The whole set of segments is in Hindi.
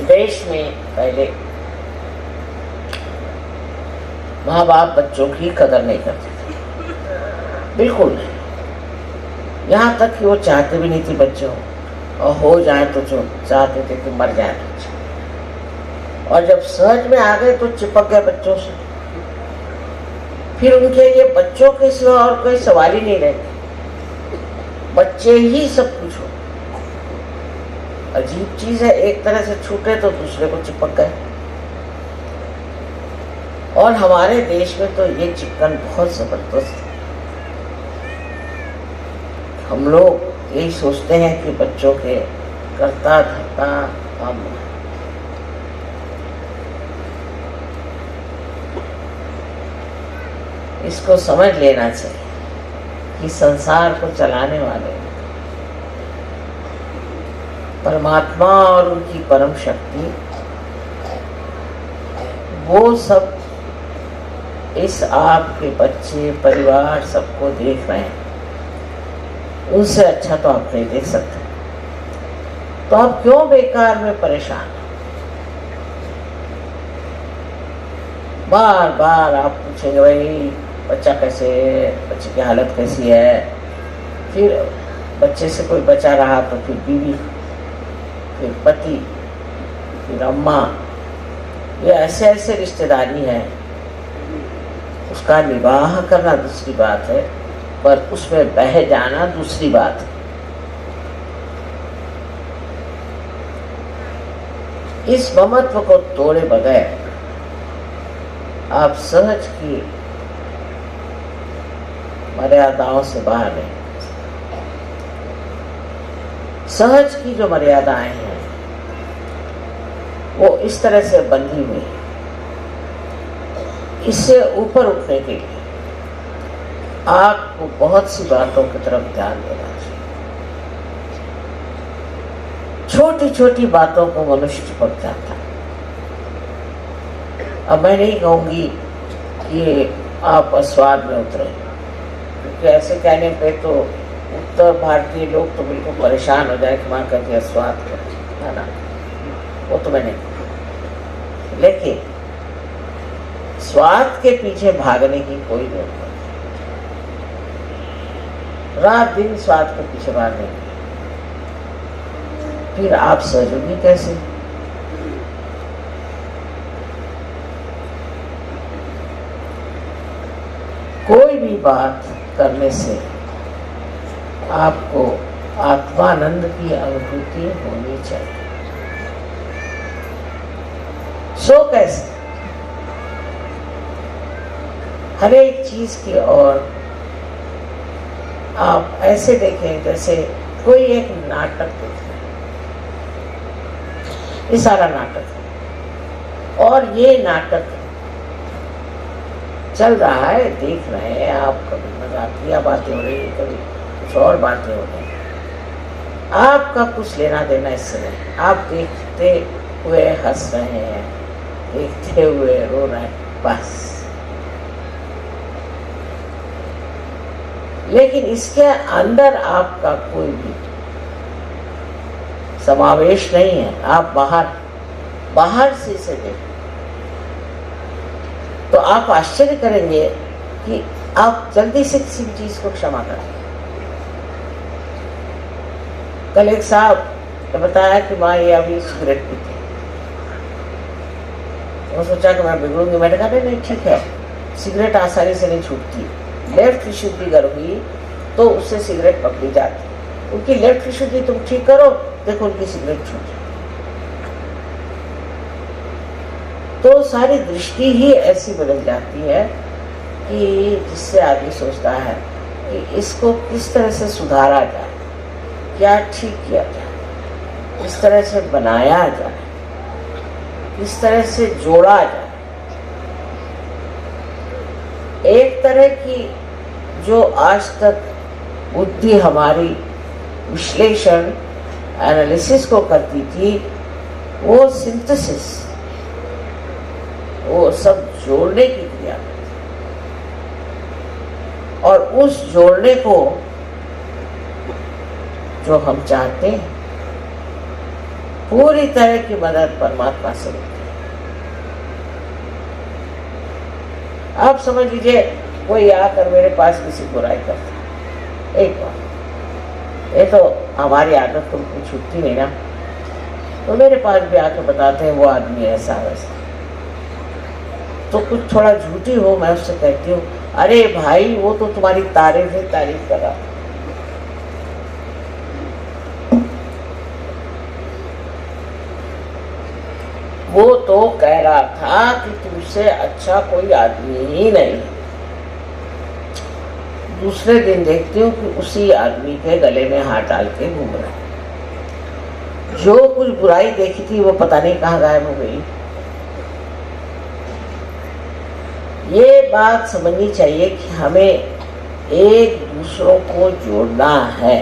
देश में पहले माँ बाप बच्चों की कदर नहीं करते थे, बिल्कुल नहीं। यहाँ तक कि वो चाहते भी नहीं थे बच्चे हो, और हो जाए तो जो चाहते थे कि मर जाए बच्चे। और जब सहज में आ गए तो चिपक गए बच्चों से। फिर उनके लिए बच्चों के सिवा और कोई सवाल ही नहीं रहते, बच्चे ही सब कुछ हो। अजीब चीज है, एक तरह से छूटे तो दूसरे को चिपक गए। और हमारे देश में तो ये चिपकन बहुत जबरदस्त है। हम लोग यही सोचते हैं कि बच्चों के करता धरता हम। इसको समझ लेना चाहिए कि संसार को चलाने वाले परमात्मा और उनकी परम शक्ति, वो सब इस आपके बच्चे परिवार सबको देख रहे हैं। उनसे अच्छा तो आप नहीं देख सकते, तो आप क्यों बेकार में परेशान? बार बार आप पूछेंगे भाई बच्चा कैसे है, बच्चे की हालत कैसी है। फिर बच्चे से कोई बचा रहा तो फिर बीवी, फिर पति, फिर अम्मा। ये ऐसे ऐसे रिश्तेदारी है। उसका निवाह करना दूसरी बात है, पर उसमें बह जाना दूसरी बात है। इस ममत्व को तोड़े बगैर आप सहज की मर्यादाओं से बाहर नहीं। सहज की जो मर्यादाएं हैं वो इस तरह से बंधी हुई है। इससे ऊपर उठने के लिए आपको बहुत सी बातों की तरफ ध्यान देना चाहिए। छोटी छोटी बातों को मनुष्य चिपक जाता है। अब मैं नहीं कहूंगी कि आप अस्वाद में उतरे, क्योंकि ऐसे कहने पे तो उत्तर भारतीय लोग तो बिल्कुल परेशान हो जाए कि माँ कहती है स्वाद है ना, वो तो मैं नहीं। लेकिन स्वाद के पीछे भागने की कोई जरूरत नहीं। रात दिन स्वाद के पीछे भागने की, फिर आप सहयोगी कैसे? कोई भी बात करने से आपको आत्मानंद की अनुभूति होनी चाहिए। सो कैसे? हर एक चीज की ओर आप ऐसे देखें जैसे कोई एक नाटक देख रहे हैं। ये सारा नाटक है और ये नाटक चल रहा है, देख रहे हैं आप। कभी मजाकिया बातें हो रही है, कभी कुछ और बातें हो रही हैं। आपका कुछ लेना देना इससे नहीं। आप देखते हुए हंस रहे हैं, देखते हुए रो रहे हैं, बस। लेकिन इसके अंदर आपका कोई भी समावेश नहीं है। आप बाहर से इसे देखें तो आप आश्चर्य करेंगे कि आप जल्दी से किसी भी चीज को क्षमा करें। कल एक साहब ने बताया कि माँ ये अभी सिगरेट पीती। वो सोचा कि मैं बिगड़ूंगी। मैंने कहा नहीं ठीक है, सिगरेट आसानी से नहीं छूटती। लेफ्ट विशुद्धि अगर हुई तो उससे सिगरेट पकड़ी जाती। उनकी लेफ्ट विशुद्धि तुम ठीक करो, देखो उनकी सिगरेट छूट जाए। तो सारी दृष्टि ही ऐसी बदल जाती है कि जिससे आदमी सोचता है कि इसको किस तरह से सुधारा जाए, क्या ठीक किया जाए, किस तरह से बनाया जाए, किस तरह से जोड़ा जाए। एक तरह की जो आज तक बुद्धि हमारी विश्लेषण एनालिसिस को करती थी, वो सिंथेसिस, वो सब जोड़ने की क्रिया। और उस जोड़ने को जो हम चाहते हैं पूरी तरह की मदद परमात्मा से मिलती है। आप समझ लीजिए कोई आकर मेरे पास किसी बुराई करता है, एक बार ये तो हमारी आदत तो कुछ छूटती नहीं ना, तो मेरे पास भी आके बताते हैं वो आदमी ऐसा वैसा, तो कुछ थोड़ा झूठी हो मैं उससे कहती हूँ अरे भाई वो तो तुम्हारी तारीफ कर रहा। वो तो कह रहा था कि तुमसे अच्छा कोई आदमी ही नहीं। दूसरे दिन देखती हूँ कि उसी आदमी के गले में हाथ डाल के घूम रहा है। जो कुछ बुराई देखी थी वो पता नहीं कहाँ गायब हो गई। ये बात समझनी चाहिए कि हमें एक दूसरों को जोड़ना है,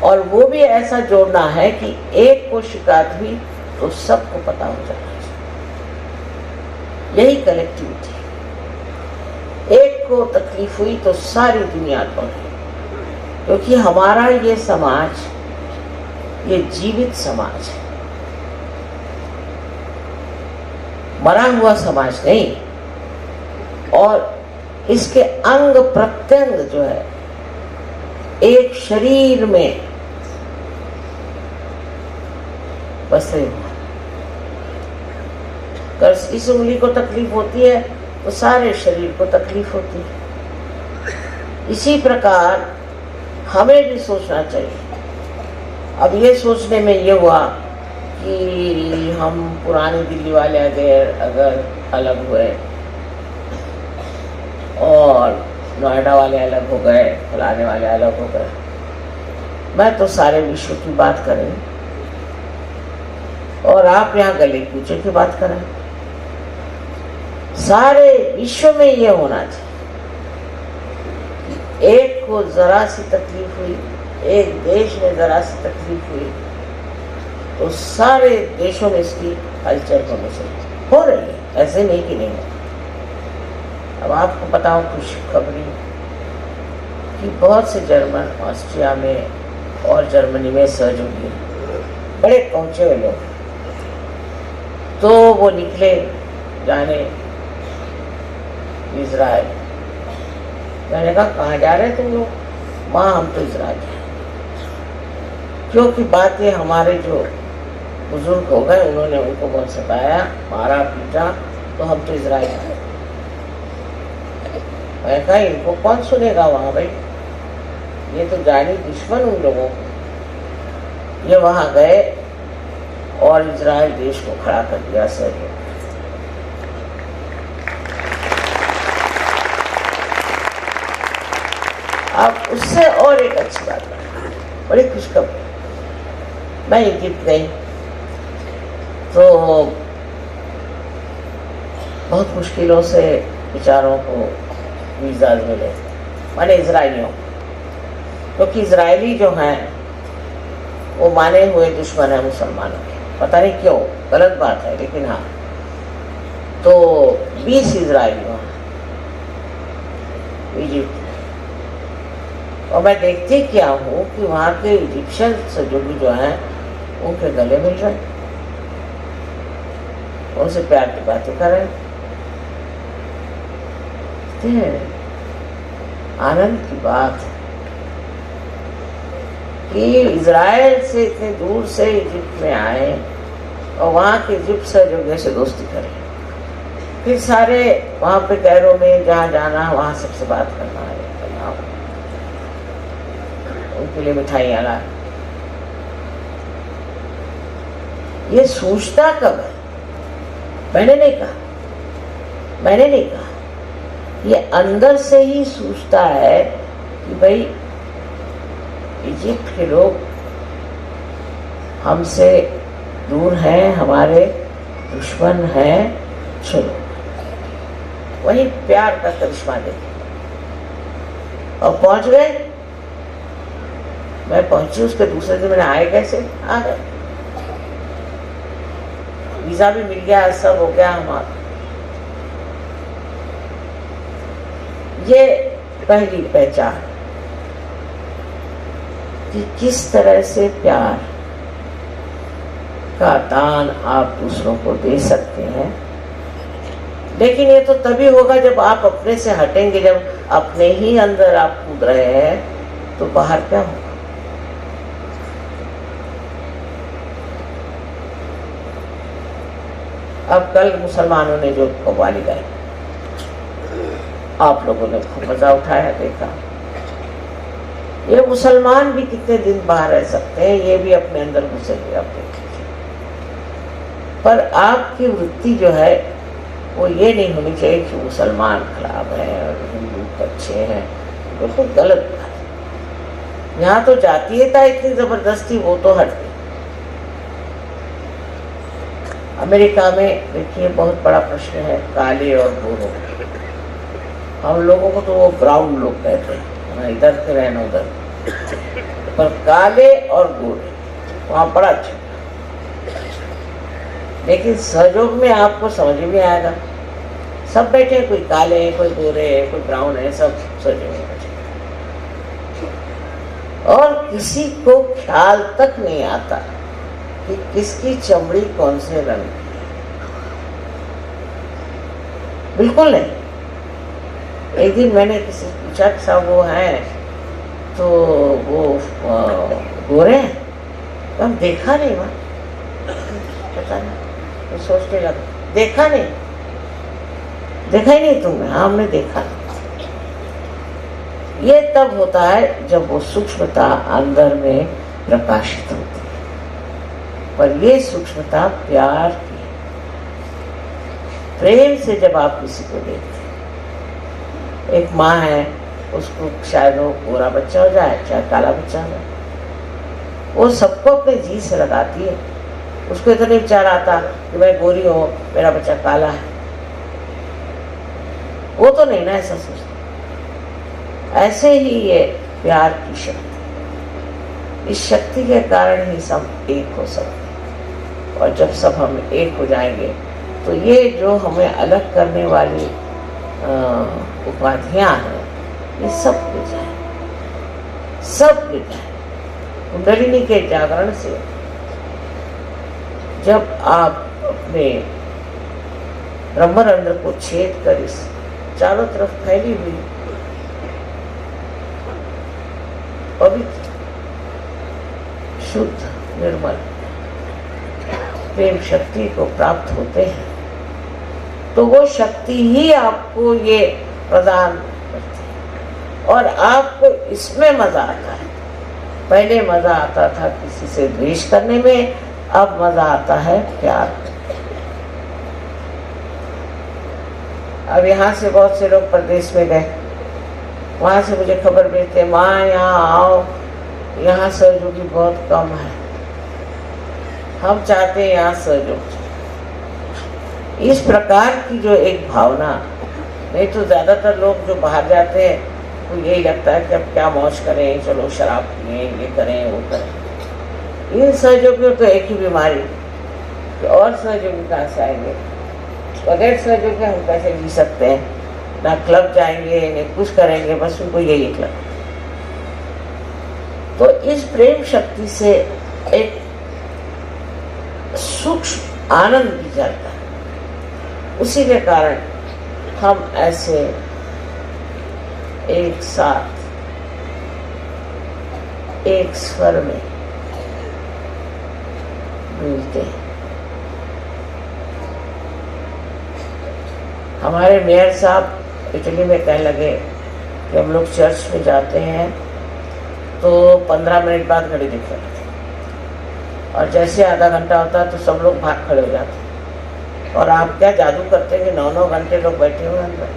और वो भी ऐसा जोड़ना है कि एक को शिकायत हुई तो सबको पता हो जाना चाहिए। यही कलेक्टिविटी। एक को तकलीफ हुई तो सारी दुनिया को, क्योंकि हमारा ये समाज ये जीवित समाज है, मरा हुआ समाज नहीं। और इसके अंग प्रत्यंग जो है एक शरीर में बसे हुए। अगर इस उंगली को तकलीफ होती है तो सारे शरीर को तकलीफ होती है। इसी प्रकार हमें भी सोचना चाहिए। अब ये सोचने में ये हुआ कि हम पुरानी दिल्ली वाले अगर अलग हुए और नोएडा वाले अलग हो गए, फलाने वाले अलग हो गए, मैं तो सारे विश्व की बात करें और आप यहाँ गले कूचे की बात करें। सारे विश्व में ये होना चाहिए। एक को जरा सी तकलीफ हुई, एक देश में जरा सी तकलीफ हुई तो सारे देशों में इसकी हलचल होनी चाहिए। हो रही है, ऐसे नहीं कि नहीं। अब आपको बताऊं खुशखबरी कि बहुत से जर्मन ऑस्ट्रिया में और जर्मनी में सहयोगी बड़े पहुंचे हुए लोग, तो वो निकले जाने इजराइल। मैंने कहा कहाँ जा रहे तुम लोग? माँ हम तो इजराइल हैं। क्योंकि बातें हमारे जो बुजुर्ग हो गए उन्होंने उनको बहुत सताया, मारा पीटा, तो हम तो इजराइल आए। मैं कहा इनको कौन सुनेगा वहाँ भाई, ये तो जानी दुश्मन उन लोगों को। ये वहाँ गए और इजराइल देश को खड़ा कर दिया सहयोग। अब उससे और एक अच्छी बात बड़ी खुशखबरी, मैं इजिप्ट गई तो बहुत मुश्किलों से बेचारों को वीज़ा मिले, माने इजरायलियों, क्योंकि इजरायली जो हैं वो माने हुए दुश्मन है मुसलमानों के। पता नहीं क्यों, गलत बात है लेकिन हाँ। तो 20 इजरायली वहाँ इजिप्ट, और मैं देखती क्या हूँ कि वहाँ के इजिप्शियन सहयोगी जो हैं उनके गले मिल रहे, उनसे प्यार की बातें कर रहे। आनंद की बात है कि इजराइल से इतने दूर से इजिप्ट में आए और वहाँ के इजिप्ट सहयोगी से दोस्ती करें, फिर सारे वहाँ पे कैरो में जहाँ जाना वहाँ सबसे बात करना है, उनके लिए मिठाइयाँ ला। ये सोचता कब है? मैंने नहीं कहा, ये अंदर से ही सोचता है कि भाई इजिप्ट के लोग हमसे दूर हैं, हमारे दुश्मन हैं, चलो वही प्यार का करिश्मा देखे। और पहुंच गए, मैं पहुंची उसके दूसरे दिन। मैंने आए कैसे? आ गए, वीजा भी मिल गया, सब हो गया हमारा। ये पहली पहचान कि किस तरह से प्यार का दान आप दूसरों को दे सकते हैं, लेकिन ये तो तभी होगा जब आप अपने से हटेंगे। जब अपने ही अंदर आप कूद रहे हैं तो बाहर क्या होगा? अब कल मुसलमानों ने जो कव्वाली गाई, आप लोगों ने खूब मजा उठाया, देखा। ये मुसलमान भी कितने दिन बाहर रह सकते हैं, ये भी अपने अंदर घुसेंगे, आप देखिए। पर आपकी वृत्ति जो है वो ये नहीं होनी चाहिए कि मुसलमान खराब है और हिंदू अच्छे हैं, बिल्कुल गलत बात है। यहाँ तो जातीयता इतनी जबरदस्ती, वो तो हट गई। अमेरिका में देखिए बहुत बड़ा प्रश्न है काले और गोरों। हम लोगों को तो वो ब्राउन लोग कहते हैं, ना इधर से रहना उधर, पर काले और गोरे वहाँ बड़ा अच्छा। लेकिन सहयोग में आपको समझ में आएगा, सब बैठे, कोई काले है, कोई गोरे है, कोई ब्राउन है, सब सहयोग में बैठे, और किसी को ख्याल तक नहीं आता कि किसकी चमड़ी कौन से रंग की है। बिल्कुल नहीं। एक दिन मैंने किसी से पूछा कि साहब वो हैं तो वो गोरे हैं? तो हम देखा नहीं, वहाँ पता नहीं, तो सोचने लगा देखा नहीं, देखा ही नहीं तुमने? हाँ हमने देखा। ये तब होता है जब वो सूक्ष्मता अंदर में प्रकाशित होती है। पर ये सूक्ष्मता प्यार की, प्रेम से जब आप किसी को देखते हैं, एक माँ है, उसको शायद वो गोरा बच्चा हो जाए चाहे काला बच्चा हो जाए, वो सबको अपने जी से लगाती है। उसको इतना नहीं विचार आता कि मैं गोरी हूँ, मेरा बच्चा काला है, वो तो नहीं ना ऐसा सोचता। ऐसे ही ये प्यार की शक्ति, इस शक्ति के कारण ही सब एक हो सकते हैं। और जब सब हम एक हो जाएंगे तो ये जो हमें अलग करने वाली उपाधियां हैं, ये सब गिर जाए, सब गिर जाए। कुंडलिनी के जागरण से जब आप अपने ब्रह्मरंध्र को छेद कर इस चारों तरफ फैली हुई पवित्र, शुद्ध, निर्मल प्रेम शक्ति को प्राप्त होते हैं, तो वो शक्ति ही आपको ये प्रदान करती है और आपको इसमें मजा आता है। पहले मजा आता था किसी से द्वेष करने में, अब मजा आता है प्यार करने में। अब यहाँ से बहुत से लोग प्रदेश में गए, वहां से मुझे खबर भेजते, माँ यहाँ आओ, यहाँ सहयोगी बहुत कम है, हम चाहते हैं यहाँ सहयोग। इस प्रकार की जो एक भावना, नहीं तो ज्यादातर लोग जो बाहर जाते हैं तो यही लगता है कि अब क्या मौज करें, चलो शराब पिए, ये करें वो करें। इन सहयोगियों तो एक ही बीमारी कि और सहयोगी कहाँ से आएंगे, बगैर सहयोगी हम कैसे जी सकते हैं, ना क्लब जाएंगे न कुछ करेंगे, बस उनको यही क्लब। तो इस प्रेम शक्ति से एक सूक्ष्म आनंद भी जाता है। उसी के कारण हम ऐसे एक साथ एक स्वर में मिलते हैं। हमारे मेयर साहब इटली में कहने लगे कि हम लोग चर्च में जाते हैं तो 15 मिनट बाद घड़ी दिख रही थी, और जैसे आधा घंटा होता है तो सब लोग भाग खड़े हो जाते हैं। और आप क्या जादू करते हैं कि 9-9 घंटे लोग बैठे हुए अंदर,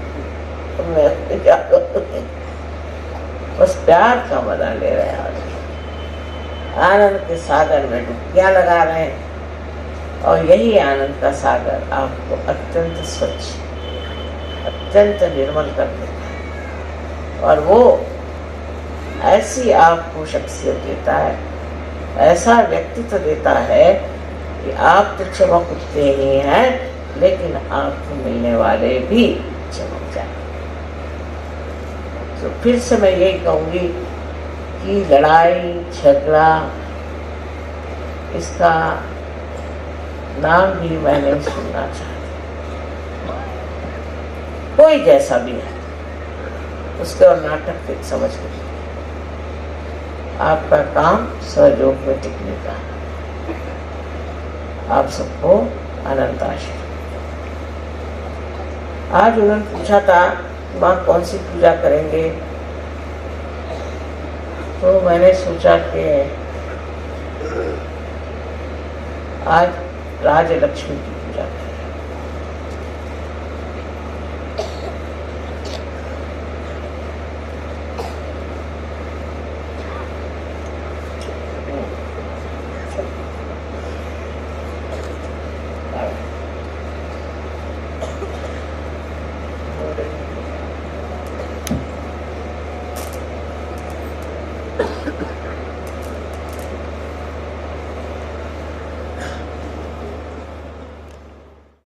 तो मैं क्या करूं? बस प्यार का मजा ले रहे हैं, आनंद के सागर में डुबकियां लगा रहे हैं, और यही आनंद का सागर आपको अत्यंत स्वच्छ, अत्यंत निर्मल कर देता है। और वो ऐसी आपको शख्सियत देता है, ऐसा व्यक्तित्व देता है कि आप तो चमक उठते ही हैं, लेकिन आपको मिलने वाले भी चमक जाए। तो फिर से मैं यही कहूँगी कि लड़ाई झगड़ा इसका नाम भी मैं नहीं सुनना चाहती। कोई जैसा भी है उसके और नाटक देख समझ के आपका काम सहयोग में टिकने का। आप सबको अनंत आशीर्वाद। आज उन्होंने पूछा था माँ कौन सी पूजा करेंगे, तो मैंने सोचा कि आज राज लक्ष्मी की पूजा करें।